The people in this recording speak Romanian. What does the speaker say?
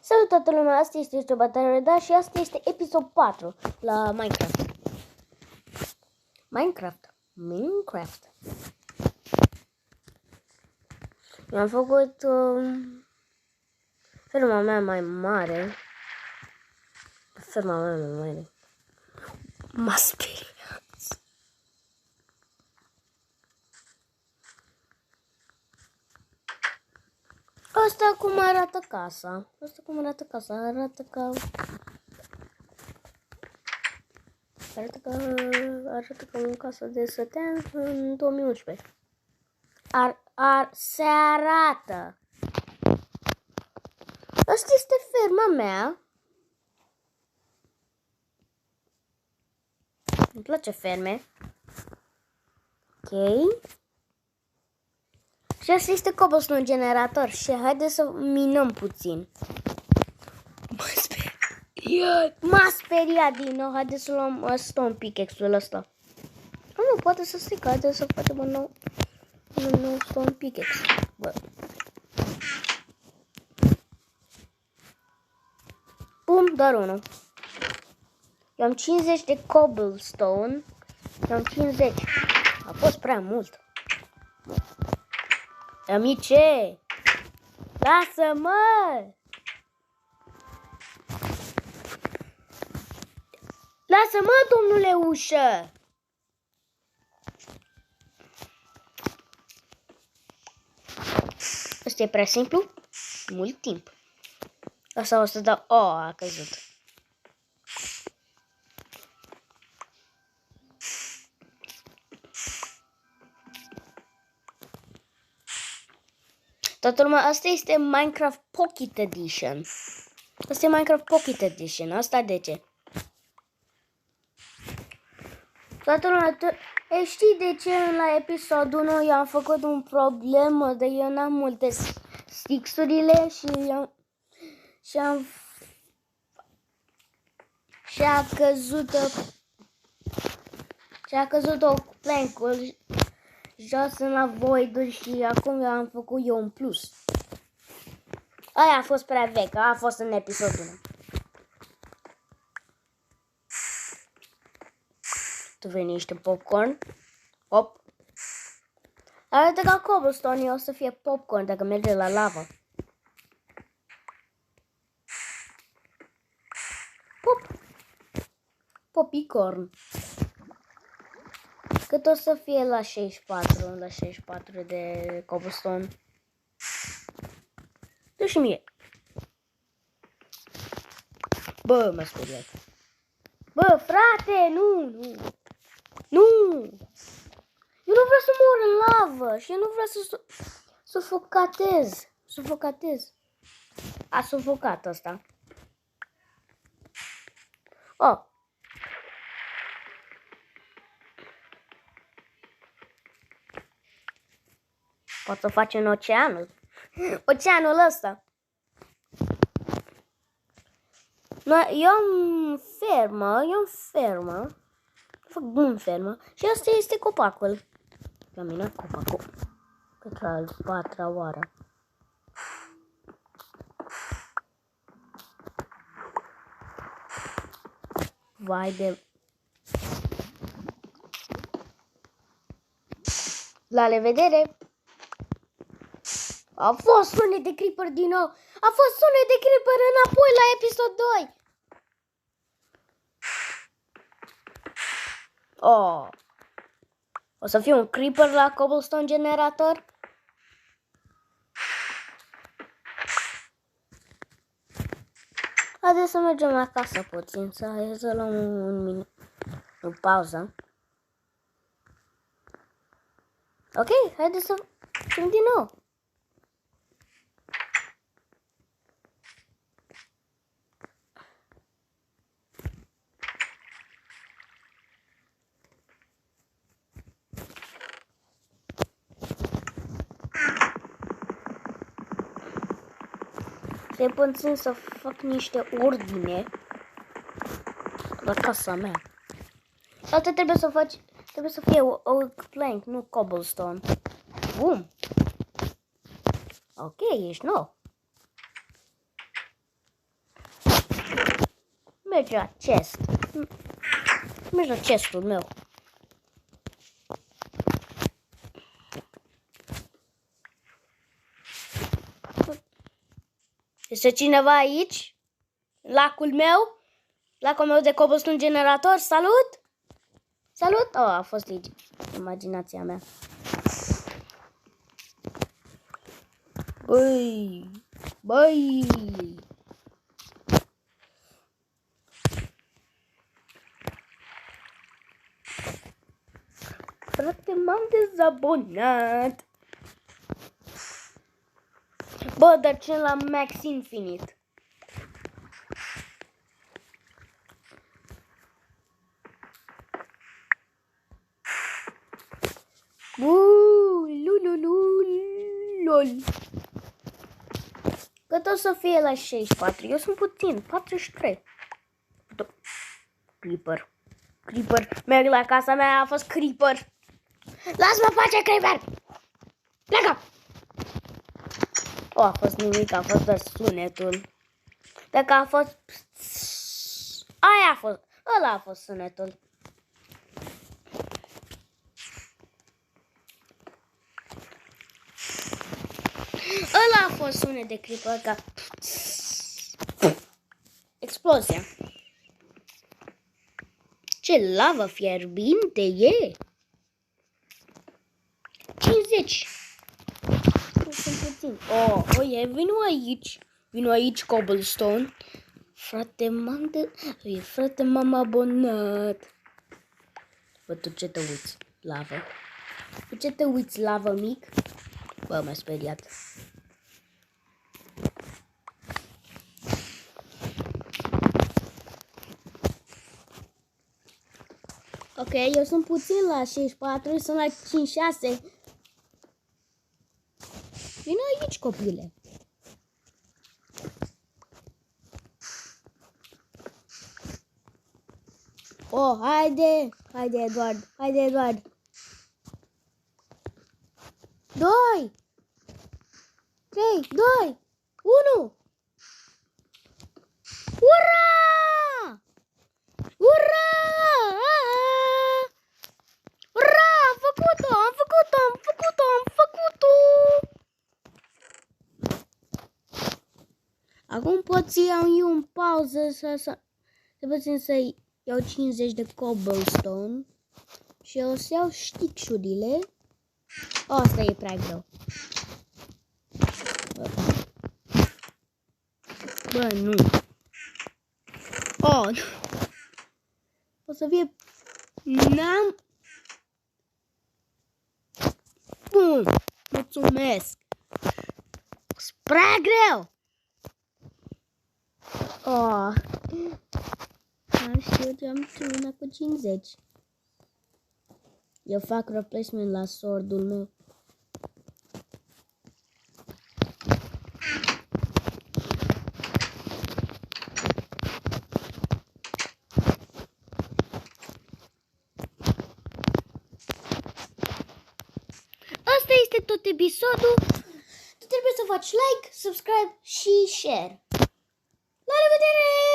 Salut toată lumea, asta este Ciobătare, da, și asta este episod 4 la Minecraft. Minecraft. Mi-am făcut ferma mea mai mare. M-a speriat. Asta cum arată casa. Arată ca o casă de stătean în 2011. Se arată. Asta este ferma mea. Îmi place ferme. Ok. Și asta este cobblestone generator. Și haideți să minăm puțin. M-a speriat din nou. Haideți să luăm stone pickaxe-ul ăsta. Nu, poate să strică. Haideți să facem un nou stone pickaxe. Bă. Bum, doar unul. Eu am 50 de cobblestone. Eu am 50. A fost prea mult. Amice! Lasă-mă! Lasă-mă, domnule ușă! Asta e prea simplu? Mult timp. Asta o să dau... a căzut. Toată lumea, asta este Minecraft Pocket Edition. Asta e Minecraft Pocket Edition. Asta de ce? Toată lumea, știi de ce la episodul 1 eu am făcut un problemă de eu n-am multe stixurile și a căzut o plancul jos la void și acum eu am făcut eu un plus. Aia a fost prea veche, a fost în episodul 1. Tu vrei niște popcorn? Hop. Arată ca cobblestone, o să fie popcorn dacă merge la lavă. Pop. Popicorn. Cât o să fie la 64 de cobblestone? Dă și mie. Bă, m-a speriat. Bă, frate, nu. Eu nu vreau să mor în lavă și eu nu vreau să sufocatez. A sufocat ăsta. Oh. Pot să facem oceanul. Oceanul ăsta. Eu am fermă. Fac bun fermă. Și asta este copacul. La mine copacul. Pentru al 4-a oară. Vai de... La revedere! A fost sunet de creeper din nou. A fost sunet de creeper înapoi la episod 2. Oh. O să fie un creeper la cobblestone generator? Haideți să mergem la casă puțin, să luăm un minut, o pauză. Ok, haideți să facem din nou. Trebuie puțin să fac niște ordine la casa mea. Asta trebuie să fie oak plank, nu cobblestone. Bum. Ok, ești nou. Merge la chest. Merge la chestul meu. Este cineva aici? Lacul meu? Lacul meu de cobblestone generator? Salut! Salut! Oh, a fost aici. Imaginația mea. Băi! Băi! Frate, m-am dezabonat. Bă, dar ce la Max Infinite? Lol. Cât o să fie la 64? Eu sunt puțin, 43. Creeper. Merg la casa mea, a fost Creeper. Lasă-mă pace, Creeper! Pleacă! A fost nimic, a fost doar sunetul. Dacă a fost... Aia a fost, ăla a fost sunetul. Ăla a fost sunet de Creeper, ca... Explozia. Ce lavă fierbinte e! 50. Sunt puțin. Vino aici, cobblestone. Frate, m-am abonat. Bă, tu ce te uiți, lavă? Tu ce te uiți, lavă mic? Bă, m-a speriat. Ok, eu sunt puțin la 64, sunt la 56. Vino aici, copile. Oh, haide, Eduard. 2, 3, 2, 1. Ura! Ura! Ura! Am făcut-o! Acum pot să iau eu în pauză să puțin să iau 50 de cobblestone și o să iau stick-urile. Asta e prea greu. Bă, nu. O să fie... N-am... Bun, mulțumesc. Prea greu. Am știut, am terminat cu 50. Eu fac replacement la sword-ul meu. Asta este tot episodul. Tu trebuie să faci like, subscribe și share. La revedere!